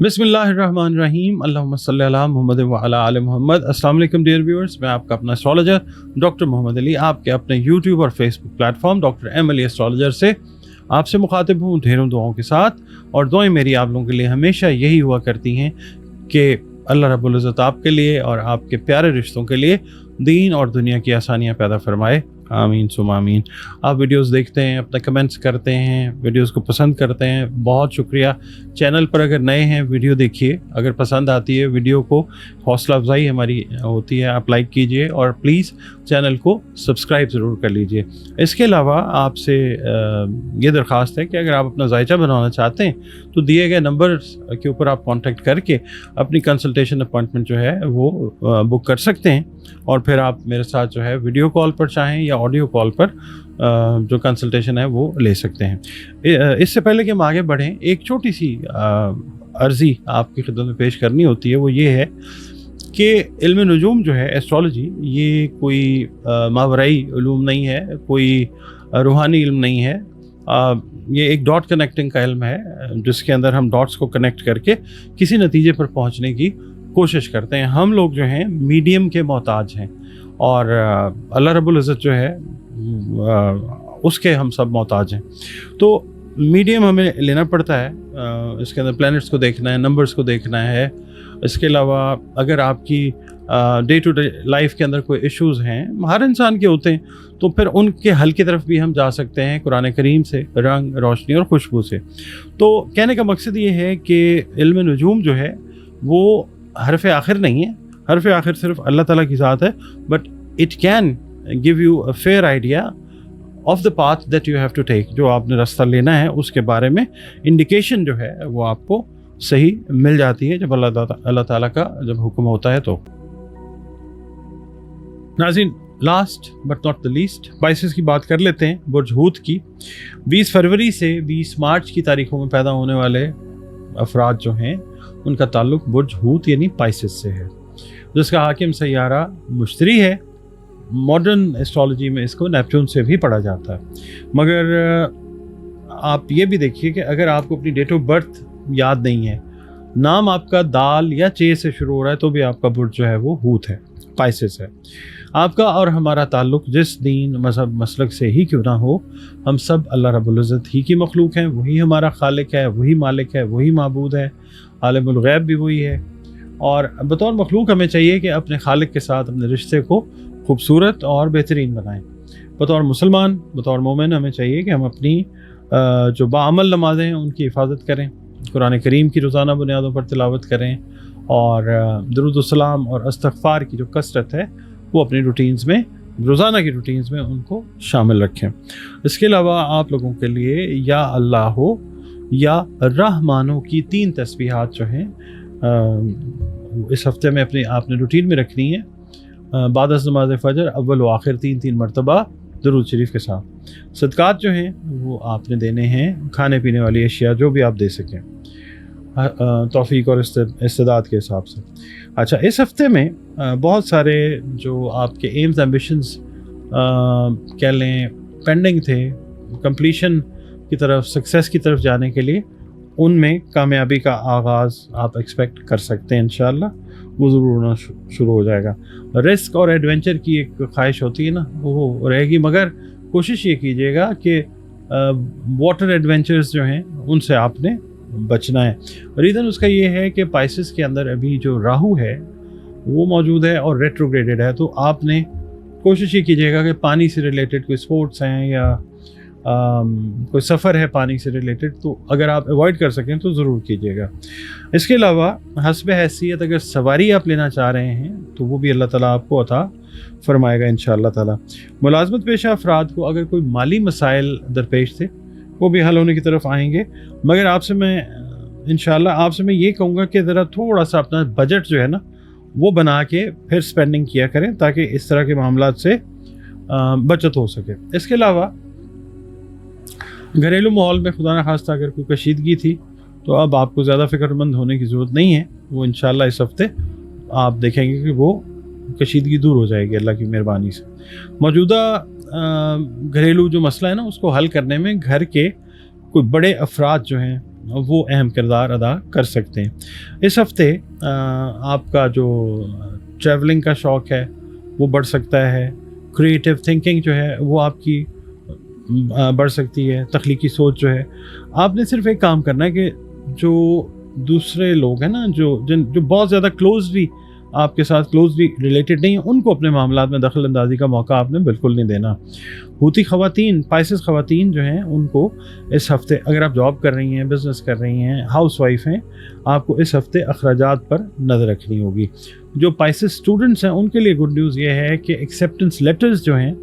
बिस्मिल्लाहिर्रहमानिर्रहीम अल्लाहुम्मा सल्ली अला मुहम्मद व अला आले मुहम्मद। अस्सलाम वालेकुम डियर व्यूअर्स, मैं आपका अपना एस्ट्रोलॉजर डॉक्टर मोहम्मद अली आपके अपने यूट्यूब और Facebook platform doctor M Ali astrologer से आपसे मुखातिब हूँ ढेरों दुआओं के साथ। और दुआएं मेरी आप लोगों के लिए हमेशा यही हुआ करती हैं कि अल्लाह रब्बुल इज़्ज़त आपके लिए और आपके प्यारे रिश्तों के लिए दीन और दुनिया की आसानियाँ पैदा फरमाए, आमीन सुम आमीन। आप वीडियोस देखते हैं, अपना कमेंट्स करते हैं, वीडियोस को पसंद करते हैं, बहुत शुक्रिया। चैनल पर अगर नए हैं वीडियो देखिए, अगर पसंद आती है वीडियो को हौसला अफजाई हमारी होती है, आप लाइक कीजिए और प्लीज़ चैनल को सब्सक्राइब ज़रूर कर लीजिए। इसके अलावा आपसे ये दरख्वास्त है कि अगर आप अपना जायचा बनवाना चाहते हैं तो दिए गए नंबर के ऊपर आप कॉन्टेक्ट करके अपनी कंसल्टेशन अपॉइंटमेंट जो है वो बुक कर सकते हैं और फिर आप मेरे साथ जो है वीडियो कॉल पर चाहें या ऑडियो कॉल पर जो कंसल्टेशन है वो ले सकते हैं। इससे पहले कि हम आगे बढ़ें, एक छोटी सी अर्ज़ी आपकी खिदमत में पेश करनी होती है। वो ये है कि इल्म नजूम जो है एस्ट्रोलॉजी, ये कोई मावराई उलूम नहीं है, कोई रूहानी इल्म नहीं है। ये एक डॉट कनेक्टिंग का इल्म है जिसके अंदर हम डॉट्स को कनेक्ट करके किसी नतीजे पर पहुंचने की कोशिश करते हैं। हम लोग जो हैं मीडियम के मोहताज हैं और अल्लाह रब्बुल इज़्ज़त जो है उसके हम सब मोहताज हैं। तो मीडियम हमें लेना पड़ता है, इसके अंदर प्लैनेट्स को देखना है, नंबर्स को देखना है। इसके अलावा अगर आपकी डे टू डे लाइफ के अंदर कोई इश्यूज़ हैं, हर इंसान के होते हैं, तो फिर उनके हल की तरफ भी हम जा सकते हैं कुरान करीम से, रंग, रोशनी और खुशबू से। तो कहने का मकसद ये है कि इल्म नजूम जो है वो हरफ आखिर नहीं है। हरफ आखिर सिर्फ अल्लाह ताला की ज़ात है, but it can give you a fair idea of the path that you have to take. जो आपने रास्ता लेना है उसके बारे में इंडिकेशन जो है वो आपको सही मिल जाती है जब अल्लाह ताला का जब हुक्म होता है। तो नाज़रीन, last but not the least Pisces की बात कर लेते हैं, बुर्ज हूत की। 20 फरवरी से 20 मार्च की तारीखों में पैदा होने वाले अफराद जो हैं उनका ताल्लुक बुर्ज हूत यानी पाइसेस से है, जिसका हाकिम सैयारा मुश्तरी है। मॉडर्न एस्ट्रोलॉजी में इसको नेपच्यून से भी पढ़ा जाता है। मगर आप ये भी देखिए कि अगर आपको अपनी डेट ऑफ बर्थ याद नहीं है, नाम आपका दाल या चे से शुरू हो रहा है, तो भी आपका बुर्ज जो है वो हूत है, पाइसेस है। आपका और हमारा ताल्लुक जिस दीन मज़हब मसलक से ही क्यों ना हो, हम सब अल्लाह रब्बुल इज़्ज़त ही की मखलूक हैं। वही हमारा खालिक है, वही मालिक है, वही माबूद है, आलिमुल गैब भी वही है। और बतौर मखलूक हमें चाहिए कि अपने खालिक के साथ अपने रिश्ते को खूबसूरत और बेहतरीन बनाएं। बतौर मुसलमान, बतौर मोमिन हमें चाहिए कि हम अपनी जो बाअमल नमाज़ें हैं उनकी हिफाजत करें, कुरान करीम की रोज़ाना बुनियादों पर तिलावत करें और दुरूद सलाम और इस्तिग़फ़ार की जो कसरत है वो अपनी रूटीन्स में, रोज़ाना की रूटीन्स में उनको शामिल रखें। इसके अलावा आप लोगों के लिए या अल्लाह हो या रहमानो की 3 तस्बीहात जो हैं इस हफ्ते में अपने आपने रूटीन में रखनी है। बाद नमाज फ़जर अव्वल व आखिर 3 मरतबा दुरूद शरीफ के साथ। सदक़ात जो हैं वो आपने देने हैं, खाने पीने वाली अशिया जो भी आप दे सकें तौफ़ीक और इस्तिदाद के हिसाब से। अच्छा, इस हफ्ते में बहुत सारे जो आपके एम्स एम्बिशंस कह लें पेंडिंग थे, कंप्लीशन की तरफ, सक्सेस की तरफ जाने के लिए, उनमें कामयाबी का आगाज़ आप एक्सपेक्ट कर सकते हैं। इंशाअल्लाह वो ज़रूर होना शुरू हो जाएगा। रिस्क और एडवेंचर की एक ख्वाहिश होती है ना, वो रहेगी, मगर कोशिश ये कीजिएगा कि वाटर एडवेंचर्स जो हैं उनसे आपने बचना है। रीज़न उसका ये है कि पाइसेस के अंदर अभी जो राहु है वो मौजूद है और रेट्रोग्रेडेड है। तो आपने कोशिश ये कीजिएगा कि पानी से रिलेटेड कोई स्पोर्ट्स हैं या कोई सफ़र है पानी से रिलेटेड, तो अगर आप अवॉइड कर सकें तो ज़रूर कीजिएगा। इसके अलावा हस्ब हैसियत अगर सवारी आप लेना चाह रहे हैं तो वो भी अल्लाह ताला आपको अता फरमाएगा इंशाअल्लाह ताला। मुलाज़मत पेशा अफराद को अगर कोई माली मसाइल दरपेश थे वो भी हल होने की तरफ आएंगे। मगर आपसे मैं ये कहूँगा कि ज़रा थोड़ा सा अपना बजट जो है ना वो बना के फिर स्पेंडिंग किया करें ताकि इस तरह के मामलात से बचत हो सके। इसके अलावा घरेलू माहौल में खुदा न खास्ता अगर कोई कशीदगी थी तो अब आपको ज़्यादा फ़िक्रमंद होने की ज़रूरत नहीं है। वो इंशाअल्लाह इस हफ्ते आप देखेंगे कि वो कशीदगी दूर हो जाएगी अल्लाह की मेहरबानी से। मौजूदा घरेलू जो मसला है ना उसको हल करने में घर के कोई बड़े अफराद जो हैं وہ अहम किरदार अदा कर सकते हैं। इस हफ्ते आपका जो ट्रैवलिंग का शौक़ है वो बढ़ सकता है, क्रिएटिव थिंकिंग जो है वो आपकी बढ़ सकती है, तख्लीकी सोच जो है। आपने सिर्फ एक काम करना है कि जो दूसरे लोग हैं ना, जो बहुत ज़्यादा क्लोजली आपके साथ क्लोजली रिलेटेड नहीं है, उनको अपने मामलात में दखल अंदाजी का मौका आपने बिल्कुल नहीं देना। हूती ख़वातीन, स्पाइसेस ख़वातीन जो हैं उनको इस हफ़्ते, अगर आप जॉब कर रही हैं, बिज़नेस कर रही हैं, हाउस वाइफ हैं, आपको इस हफ़्ते अखराजात पर नज़र रखनी होगी। जो स्पाइसेस स्टूडेंट्स हैं उनके लिए गुड न्यूज़ ये है कि एक्सेप्टेंस लेटर्स जो हैं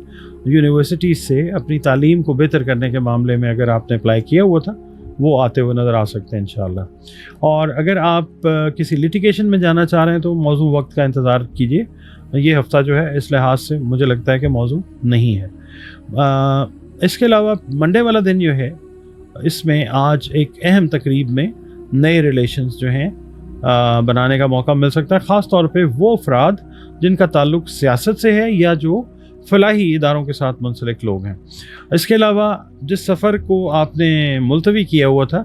यूनिवर्सिटीज़ से अपनी तालीम को बेहतर करने के मामले में अगर आपने अप्लाई किया हुआ था वो आते हुए नज़र आ सकते हैं इंशाअल्लाह। और अगर आप किसी लिटिगेशन में जाना चाह रहे हैं तो मौजू वक्त का इंतज़ार कीजिए। ये हफ़्ता जो है इस लिहाज से मुझे लगता है कि मौजू नहीं है। इसके अलावा मंडे वाला दिन जो है, इसमें आज एक अहम तकरीब में नए रिलेशंस जो हैं बनाने का मौका मिल सकता है, ख़ास तौर पे वो अफराद जिनका ताल्लुक़ सियासत से है या जो फलाही इदारों के साथ मुंसलिक लोग हैं। इसके अलावा जिस सफ़र को आपने मुलतवी किया हुआ था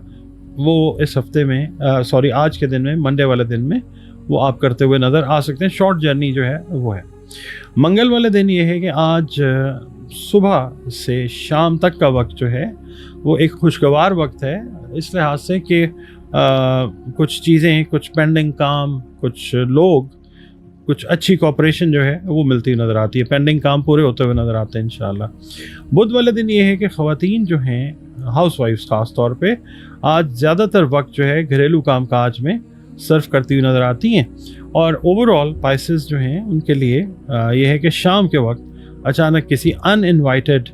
वो इस हफ़्ते में आज के दिन में, मंडे वाले दिन में वो आप करते हुए नज़र आ सकते हैं। शॉर्ट जर्नी जो है वो है। मंगल वाले दिन ये है कि आज सुबह से शाम तक का वक्त जो है वो एक खुशगवार वक्त है, इस लिहाज से कि कुछ चीज़ें, कुछ पेंडिंग काम, कुछ लोग, कुछ अच्छी कॉपरेशन जो है वो मिलती नज़र आती है, पेंडिंग काम पूरे होते हुए नज़र आते हैं इंशाअल्लाह। बुध वाले दिन ये है कि ख़वातीन जो हैं, हाउस वाइफ्स ख़ास तौर पे, आज ज़्यादातर वक्त जो है घरेलू काम काज में सर्व करती हुई नज़र आती हैं। और ओवरऑल स्पाइसेस जो हैं उनके लिए ये है कि शाम के वक्त अचानक किसी अनइनवाइटेड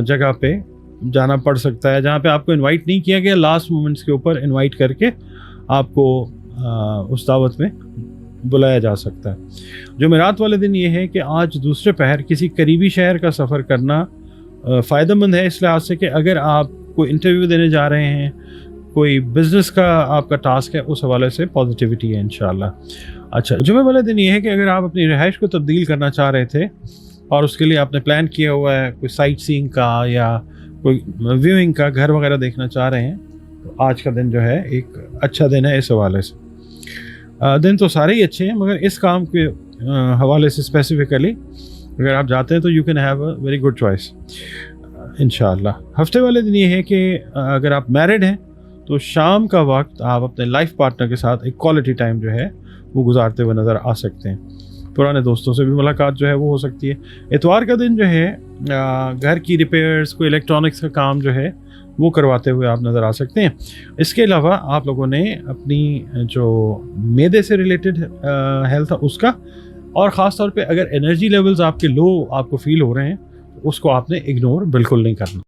जगह पे जाना पड़ सकता है, जहाँ पे आपको इनवाइट नहीं किया गया, लास्ट मोमेंट्स के ऊपर इनवाइट करके आपको उस दावत में बुलाया जा सकता है। जुमेरात वाले दिन ये है कि आज दूसरे पहर किसी करीबी शहर का सफ़र करना फ़ायदेमंद है, इस लिहाज से कि अगर आप कोई इंटरव्यू देने जा रहे हैं, कोई बिज़नेस का आपका टास्क है, उस हवाले से पॉजिटिविटी है इंशाअल्लाह। अच्छा, जुमे वाले दिन ये है कि अगर आप अपनी रिहाइश को तब्दील करना चाह रहे थे और उसके लिए आपने प्लान किया हुआ है कोई साइट सीइंग का या कोई व्यूइंग का, घर वगैरह देखना चाह रहे हैं, तो आज का दिन जो है एक अच्छा दिन है इस हवाले से। दिन तो सारे ही अच्छे हैं, मगर इस काम के हवाले से स्पेसिफिकली अगर आप जाते हैं तो you can have a very good choice इंशाअल्लाह। हफ्ते वाले दिन ये है कि अगर आप मैरिड हैं तो शाम का वक्त आप अपने लाइफ पार्टनर के साथ एक क्वालिटी टाइम जो है वो गुजारते हुए नज़र आ सकते हैं। पुराने दोस्तों से भी मुलाकात जो है वो हो सकती है। इतवार का दिन जो है घर की रिपेयर्स, कोई इलेक्ट्रॉनिक्स का काम जो है वो करवाते हुए आप नज़र आ सकते हैं। इसके अलावा आप लोगों ने अपनी जो मैदे से रिलेटेड हेल्थ है उसका, और ख़ास तौर पे अगर एनर्जी लेवल्स आपके लो आपको फील हो रहे हैं, उसको आपने इग्नोर बिल्कुल नहीं करना।